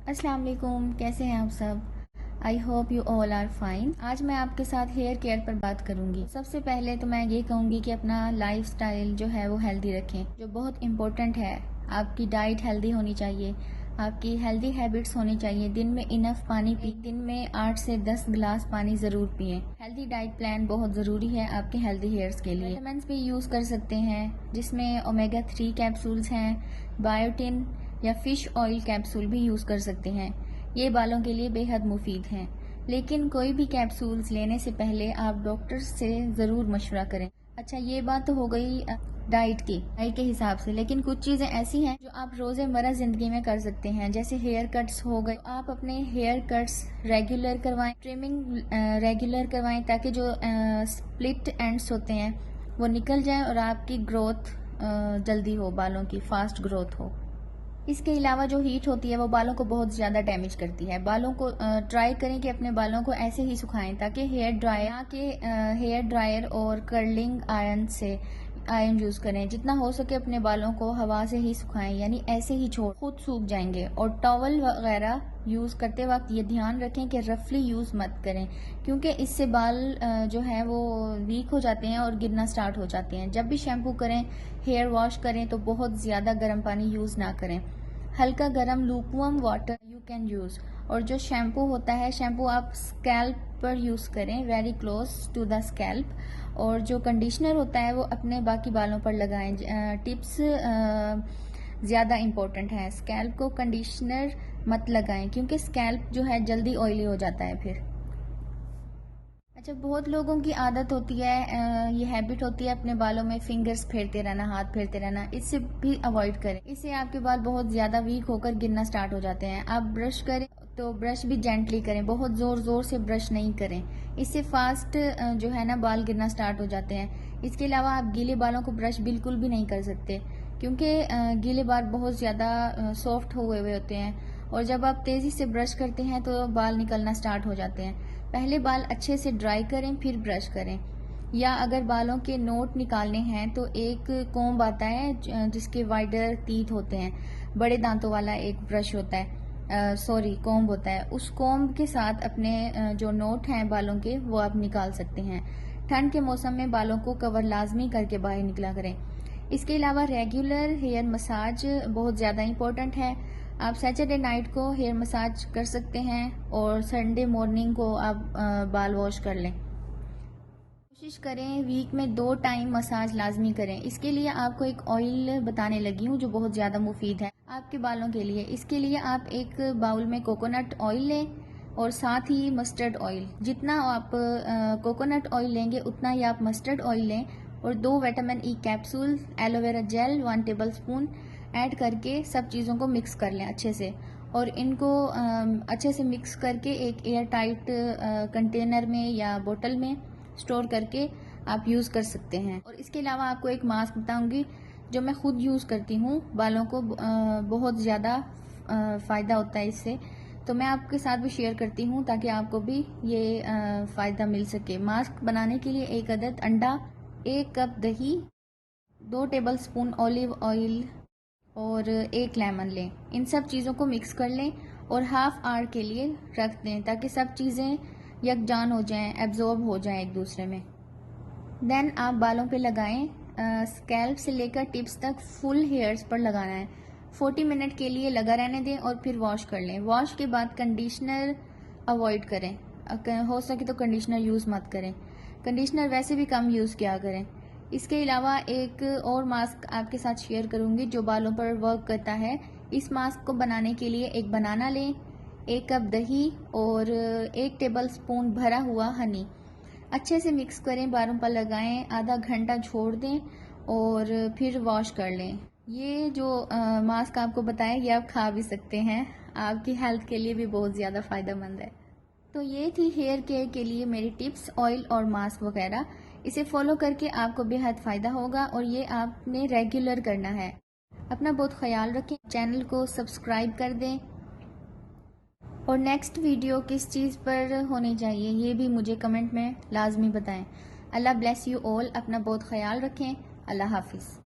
अस्सलाम वालेकुम, कैसे हैं आप सब। I hope you all are fine. आज मैं आपके साथ हेयर केयर पर बात करूंगी। सबसे पहले तो मैं ये कहूँगी कि अपना लाइफ स्टाइल जो है वो हेल्दी रखें, जो बहुत इम्पोर्टेंट है। आपकी डाइट हेल्दी होनी चाहिए, आपकी हेल्दी हैबिट्स होनी चाहिए। दिन में इनफ पानी पी, दिन में 8 से 10 गिलास पानी ज़रूर पिएं। हेल्दी डाइट प्लान बहुत ज़रूरी है आपके हेल्दी हेयर्स के लिए। विटामिन्स भी यूज़ कर सकते हैं, जिसमें ओमेगा 3 कैप्सूल्स हैं, बायोटिन या फिश ऑयल कैप्सूल भी यूज़ कर सकते हैं। ये बालों के लिए बेहद मुफीद हैं, लेकिन कोई भी कैप्सूल्स लेने से पहले आप डॉक्टर से ज़रूर मशवरा करें। अच्छा, ये बात तो हो गई डाइट के हिसाब से, लेकिन कुछ चीज़ें ऐसी हैं जो आप रोज़मर्रा ज़िंदगी में कर सकते हैं। जैसे हेयर कट्स हो गए, तो आप अपने हेयर कट्स रेगुलर करवाएं, ट्रिमिंग रेगुलर करवाएं, ताकि जो स्प्लिट एंड्स होते हैं वो निकल जाएं और आपकी ग्रोथ जल्दी हो, बालों की फास्ट ग्रोथ हो। इसके अलावा जो हीट होती है वो बालों को बहुत ज़्यादा डैमेज करती है। बालों को ट्राई करें कि अपने बालों को ऐसे ही सुखाएं, ताकि हेयर ड्रायर और कर्लिंग आयरन से आयरन यूज़ करें। जितना हो सके अपने बालों को हवा से ही सुखाएं, यानी ऐसे ही छोड़, खुद सूख जाएंगे। और टॉवल वगैरह यूज़ करते वक्त ये ध्यान रखें कि रफली यूज़ मत करें, क्योंकि इससे बाल जो है वो वीक हो जाते हैं और गिरना स्टार्ट हो जाते हैं। जब भी शैम्पू करें, हेयर वॉश करें तो बहुत ज़्यादा गर्म पानी यूज़ ना करें। हल्का गर्म lukewarm water you can use. और जो शैम्पू होता है, शैम्पू आप स्कैल्प पर यूज़ करें, very close to the scalp. और जो कंडीशनर होता है वो अपने बाकी बालों पर लगाएं। टिप्स ज़्यादा इम्पोर्टेंट है। स्कैल्प को कंडीशनर मत लगाएं, क्योंकि स्कैल्प जो है जल्दी ऑयली हो जाता है फिर। अच्छा, बहुत लोगों की आदत होती है, ये हैबिट होती है अपने बालों में फिंगर्स फेरते रहना, हाथ फेरते रहना। इससे भी अवॉइड करें, इससे आपके बाल बहुत ज़्यादा वीक होकर गिरना स्टार्ट हो जाते हैं। आप ब्रश करें तो ब्रश भी जेंटली करें, बहुत ज़ोर ज़ोर से ब्रश नहीं करें, इससे फास्ट जो है ना बाल गिरना स्टार्ट हो जाते हैं। इसके अलावा आप गीले बालों को ब्रश बिल्कुल भी नहीं कर सकते, क्योंकि गीले बाल बहुत ज़्यादा सॉफ्ट हुए हुए होते हैं, और जब आप तेज़ी से ब्रश करते हैं तो बाल निकलना स्टार्ट हो जाते हैं। पहले बाल अच्छे से ड्राई करें, फिर ब्रश करें। या अगर बालों के नोट निकालने हैं तो एक कोम्ब आता है जिसके वाइडर टीथ होते हैं, बड़े दांतों वाला एक ब्रश होता है, सॉरी कोम्ब होता है। उस कोम्ब के साथ अपने जो नोट हैं बालों के वो आप निकाल सकते हैं। ठंड के मौसम में बालों को कवर लाजमी करके बाहर निकला करें। इसके अलावा रेगुलर हेयर मसाज बहुत ज़्यादा इम्पोर्टेंट है। आप सैटरडे नाइट को हेयर मसाज कर सकते हैं और संडे मॉर्निंग को आप बाल वॉश कर लें। कोशिश करें वीक में 2 टाइम मसाज लाजमी करें। इसके लिए आपको एक ऑयल बताने लगी हूँ जो बहुत ज़्यादा मुफीद है आपके बालों के लिए। इसके लिए आप एक बाउल में कोकोनट ऑयल लें और साथ ही मस्टर्ड ऑयल। जितना आप कोकोनट ऑयल लेंगे उतना ही आप मस्टर्ड ऑयल लें, और 2 vitamin E capsule, aloe vera gel 1 table spoon add करके सब चीज़ों को मिक्स कर लें अच्छे से। और इनको अच्छे से मिक्स करके एक एयर टाइट कंटेनर में या बोतल में स्टोर करके आप यूज़ कर सकते हैं। और इसके अलावा आपको एक मास्क बताऊंगी जो मैं खुद यूज़ करती हूँ। बालों को बहुत ज़्यादा फ़ायदा होता है इससे, तो मैं आपके साथ भी शेयर करती हूँ ताकि आपको भी ये फ़ायदा मिल सके। मास्क बनाने के लिए 1 अदद अंडा, 1 कप दही, 2 टेबल स्पून ऑलिव ऑयल और 1 लेमन लें। इन सब चीज़ों को मिक्स कर लें और हाफ आवर के लिए रख दें, ताकि सब चीज़ें यकजान हो जाएं, एब्जॉर्ब हो जाएं एक दूसरे में। देन आप बालों पे लगाएं। स्कैल्प से लेकर टिप्स तक फुल हेयर्स पर लगाना है। 40 मिनट के लिए लगा रहने दें और फिर वॉश कर लें। वॉश के बाद कंडीशनर अवॉइड करें, हो सके तो कंडीशनर यूज़ मत करें। कंडीशनर वैसे भी कम यूज़ किया करें। इसके अलावा एक और मास्क आपके साथ शेयर करूंगी जो बालों पर वर्क करता है। इस मास्क को बनाने के लिए एक बनाना लें, 1 कप दही और 1 टेबल स्पून भरा हुआ हनी। अच्छे से मिक्स करें, बालों पर लगाएं, आधा घंटा छोड़ दें और फिर वॉश कर लें। ये जो मास्क आपको बताया ये आप खा भी सकते हैं, आपकी हेल्थ के लिए भी बहुत ज़्यादा फ़ायदेमंद है। तो ये थी हेयर केयर के लिए मेरी टिप्स, ऑयल और मास्क वगैरह। इसे फॉलो करके आपको बेहद फ़ायदा होगा और ये आपने रेगुलर करना है। अपना बहुत ख्याल रखें, चैनल को सब्सक्राइब कर दें, और नेक्स्ट वीडियो किस चीज़ पर होनी चाहिए ये भी मुझे कमेंट में लाजमी बताएं। अल्लाह ब्लेस यू ऑल। अपना बहुत ख्याल रखें। अल्लाह हाफिज़।